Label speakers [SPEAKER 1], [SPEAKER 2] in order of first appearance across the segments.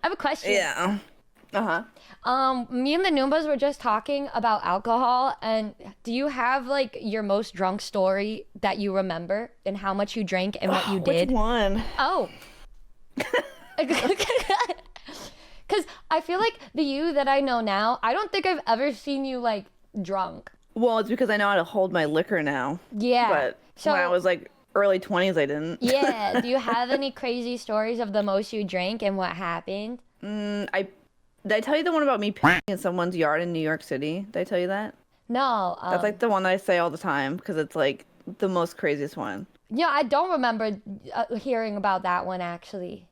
[SPEAKER 1] have a question.
[SPEAKER 2] Yeah.
[SPEAKER 1] Me and the Noombas were just talking about alcohol, and do you have like your most drunk story that you remember and how much you drank and what you did?
[SPEAKER 2] Which one?
[SPEAKER 1] Oh. Because I feel like the you that I know now, I don't think I've ever seen you like drunk.
[SPEAKER 2] Well, it's because I know how to hold my liquor now.
[SPEAKER 1] Yeah.
[SPEAKER 2] But when I was like early 20s, I didn't.
[SPEAKER 1] Yeah. Do you have any crazy stories of the most you drank and what happened?
[SPEAKER 2] Did I tell you the one about me peeing in someone's yard in New York City? Did I tell you that?
[SPEAKER 1] No.
[SPEAKER 2] That's like the one that I say all the time because it's like the most craziest one.
[SPEAKER 1] Yeah, I don't remember hearing about that one actually.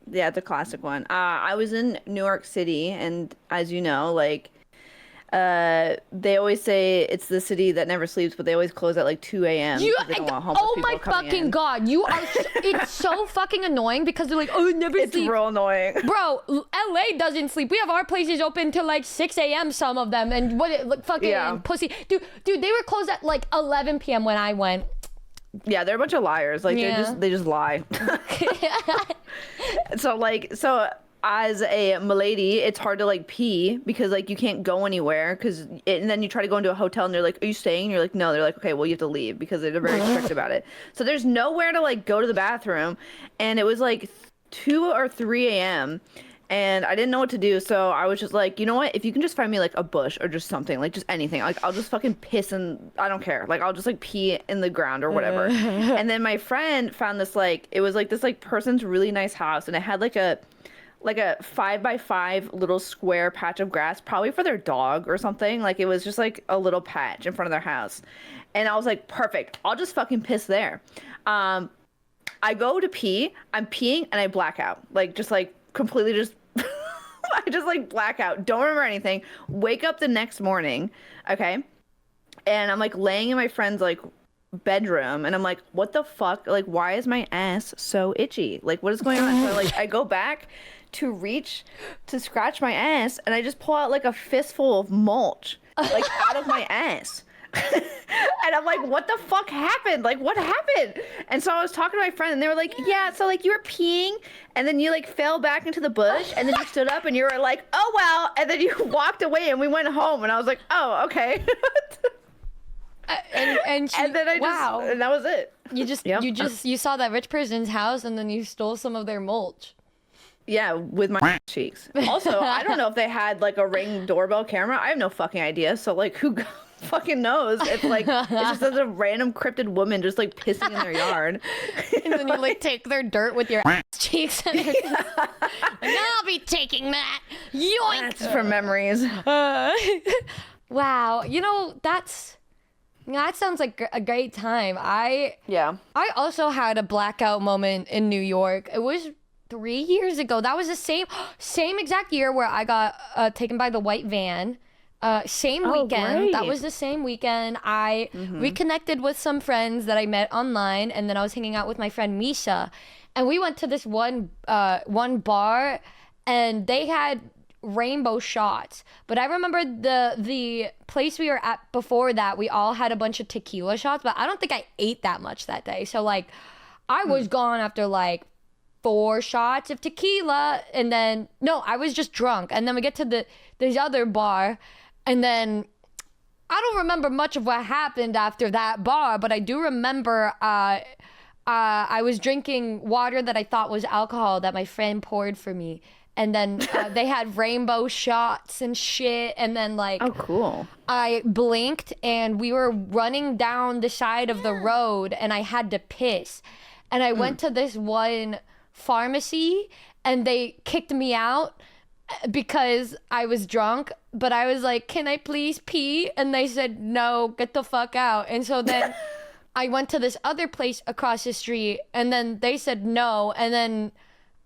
[SPEAKER 2] Yeah, it's a classic one. I was in New York City, and as you know, like, they always say it's the city that never sleeps, but they always close at like 2 a.m.
[SPEAKER 1] Oh my fucking god, you are! It's so fucking annoying because they're like, oh, it never sleeps.
[SPEAKER 2] It's real annoying,
[SPEAKER 1] bro. LA doesn't sleep. We have our places open till like 6 a.m. Some of them, and fucking pussy, dude. They were closed at like 11 p.m. when I went.
[SPEAKER 2] Yeah, they're a bunch of liars. Like they just lie. So as a milady, it's hard to like pee because like you can't go anywhere and then you try to go into a hotel and they're like, are you staying? And you're like, no. They're like, okay, well you have to leave because they're very strict about it. So there's nowhere to like go to the bathroom, and it was like 2 or 3 a.m. and I didn't know what to do, so I was just like, you know what? If you can just find me like a bush or just something, like just anything, like I'll just fucking piss and I don't care. Like I'll just like pee in the ground or whatever. And then my friend found this like it was like this like person's really nice house, and it had like a 5x5 little square patch of grass, probably for their dog or something. Like it was just like a little patch in front of their house. And I was like, perfect. I'll just fucking piss there. I go to pee, I'm peeing and I black out. Like just like completely just I just like black out. Don't remember anything. Wake up the next morning, okay? And I'm like laying in my friend's like bedroom and I'm like, what the fuck? Like why is my ass so itchy? Like what is going on? So like I go back to reach to scratch my ass and I just pull out like a fistful of mulch like out of my ass. And I'm like, what the fuck happened? Like, what happened? And so I was talking to my friend and they were like, yeah, so like you were peeing and then you like fell back into the bush and then you stood up and you were like, oh, well, and then you walked away and we went home and I was like, oh, okay.
[SPEAKER 1] And then I just,
[SPEAKER 2] and that was it.
[SPEAKER 1] You saw that rich person's house and then you stole some of their mulch.
[SPEAKER 2] Yeah, with my cheeks. Also, I don't know if they had like a Ring doorbell camera. I have no fucking idea. So like who fucking knows if like it's just a random cryptid woman just like pissing in their yard.
[SPEAKER 1] And then you like take their dirt with your cheeks and I'll be taking that. Yoink.
[SPEAKER 2] That's for memories.
[SPEAKER 1] Wow, you know that sounds like a great time. I also had a blackout moment in New York. It was 3 years ago. That was the same exact year where I got taken by the white van. Same weekend.
[SPEAKER 2] Great.
[SPEAKER 1] That was the same weekend. I reconnected with some friends that I met online, and then I was hanging out with my friend Misha, and we went to this one bar, and they had rainbow shots. But I remember the place we were at before that, we all had a bunch of tequila shots, but I don't think I ate that much that day. So like I was gone after like 4 shots of tequila, and then I was just drunk. And then we get to this other bar, and then I don't remember much of what happened after that bar, but I do remember I was drinking water that I thought was alcohol that my friend poured for me. And then they had rainbow shots and shit. And then like,
[SPEAKER 2] oh, cool.
[SPEAKER 1] I blinked and we were running down the side of the road and I had to piss. And I went to this one pharmacy and they kicked me out because I was drunk. But I was like, can I please pee? And they said, no, get the fuck out. And so then I went to this other place across the street and then they said no. And then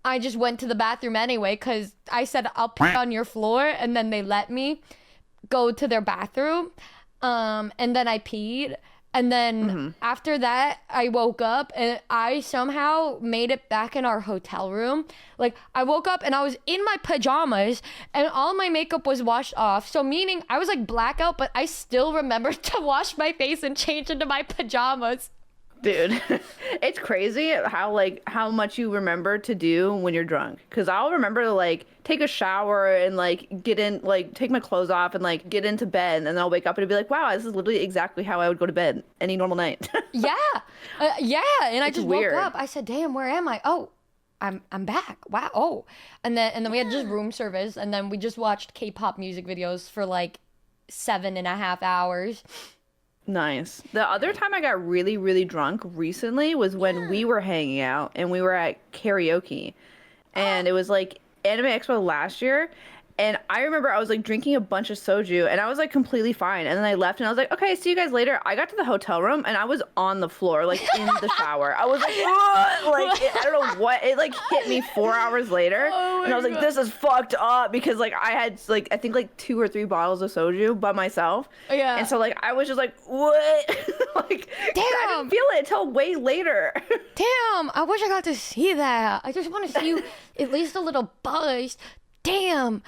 [SPEAKER 1] I just went to the bathroom anyway because I said, I'll pee on your floor. And then they let me go to their bathroom. And then I peed. And then after that, I woke up and I somehow made it back in our hotel room. Like, I woke up and I was in my pajamas and all my makeup was washed off. So meaning I was like blackout, but I still remembered to wash my face and change into my pajamas.
[SPEAKER 2] Dude, it's crazy how much you remember to do when you're drunk. Cause I'll remember to like take a shower and like take my clothes off and like get into bed, and then I'll wake up and be like, wow, this is literally exactly how I would go to bed any normal night.
[SPEAKER 1] Yeah, and I
[SPEAKER 2] It's
[SPEAKER 1] just
[SPEAKER 2] weird.
[SPEAKER 1] woke up. I said, damn, where am I? Oh, I'm back. Wow. Oh, and then we had just room service, and then we just watched K-pop music videos for like 7.5 hours.
[SPEAKER 2] Nice. The other time I got really, really drunk recently was when we were hanging out and we were at karaoke. And it was like Anime Expo last year. And I remember I was like drinking a bunch of soju and I was like completely fine. And then I left and I was like, okay, see you guys later. I got to the hotel room and I was on the floor, like in the shower. I was like, I don't know what, it like hit me 4 hours later. And I was like, this is fucked up because like I had like, I think like 2 or 3 bottles of soju by myself.
[SPEAKER 1] Yeah.
[SPEAKER 2] And so like, I was just like, what? Like,
[SPEAKER 1] Damn.
[SPEAKER 2] I didn't feel it until way later.
[SPEAKER 1] Damn, I wish I got to see that. I just want to see you at least a little buzzed. Damn.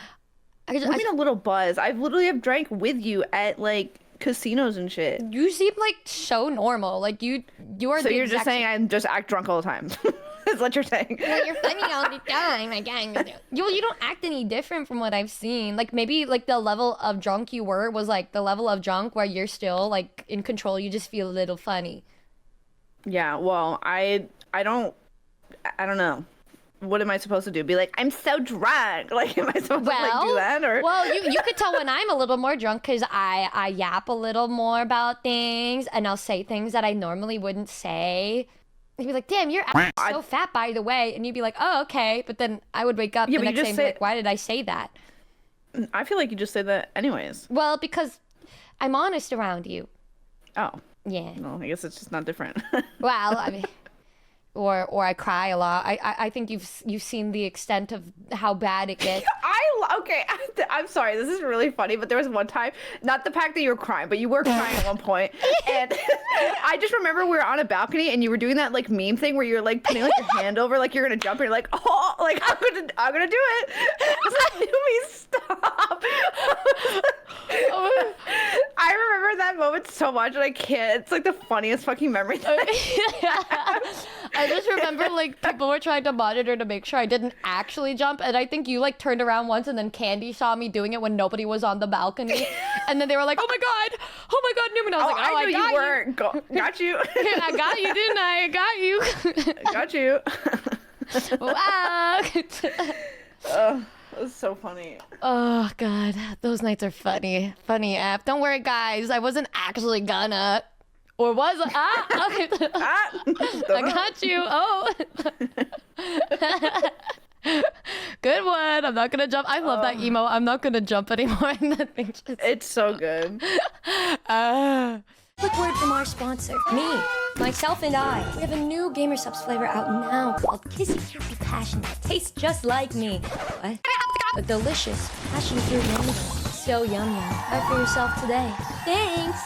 [SPEAKER 2] I mean a little buzz. I literally have drank with you at like casinos and shit.
[SPEAKER 1] You seem like so normal. Like you are.
[SPEAKER 2] So you're just saying I just act drunk all the time. That's what you're saying.
[SPEAKER 1] Well, you're funny all the time. Like, you don't act any different from what I've seen. Like maybe like the level of drunk you were was like the level of drunk where you're still like in control. You just feel a little funny.
[SPEAKER 2] Yeah. Well, I don't know. What am I supposed to do? Be like, I'm so drunk. Like, am I supposed to like do that? Or
[SPEAKER 1] well, you could tell when I'm a little more drunk because I yap a little more about things and I'll say things that I normally wouldn't say. You'd be like, damn, you're so fat, by the way. And you'd be like, oh, okay. But then I would wake up the next day and be like, why did I say that?
[SPEAKER 2] I feel like you just say that anyways.
[SPEAKER 1] Well, because I'm honest around you.
[SPEAKER 2] Oh.
[SPEAKER 1] Yeah.
[SPEAKER 2] Well, I guess it's just not different.
[SPEAKER 1] Well, I mean... Or I cry a lot. I think you've seen the extent of how bad it gets.
[SPEAKER 2] I'm sorry. This is really funny, but there was one time, not the fact that you were crying, but you were crying at one point, and I just remember we were on a balcony and you were doing that like meme thing where you're like putting like your hand over like you're gonna jump and you're like, oh, like I'm gonna do it. I was like, Numi, stop. I remember that moment so much and I can't. It's like the funniest fucking memory.
[SPEAKER 1] I just remember like people were trying to monitor to make sure I didn't actually jump, and I think you like turned around once and then Candy saw me doing it when nobody was on the balcony, and then they were like, oh my god, Numi. And I was like, oh, I got you.
[SPEAKER 2] Got you.
[SPEAKER 1] I got you, didn't I? I got you.
[SPEAKER 2] Got you.
[SPEAKER 1] Wow.
[SPEAKER 2] That was so funny.
[SPEAKER 1] Oh god, those nights are funny. Funny app. Don't worry, guys. I wasn't actually gonna. Or was I? I got you. Oh. Good one. I'm not gonna jump. I love that emo. I'm not gonna jump anymore.
[SPEAKER 2] It's so good.
[SPEAKER 1] Quick word from our sponsor. Me, myself, and I. We have a new Gamer Subs flavor out now called Kissy Kissy Passion that tastes just like me. What? A delicious passion fruit yummy. So yum yum. Try for yourself today. Thanks.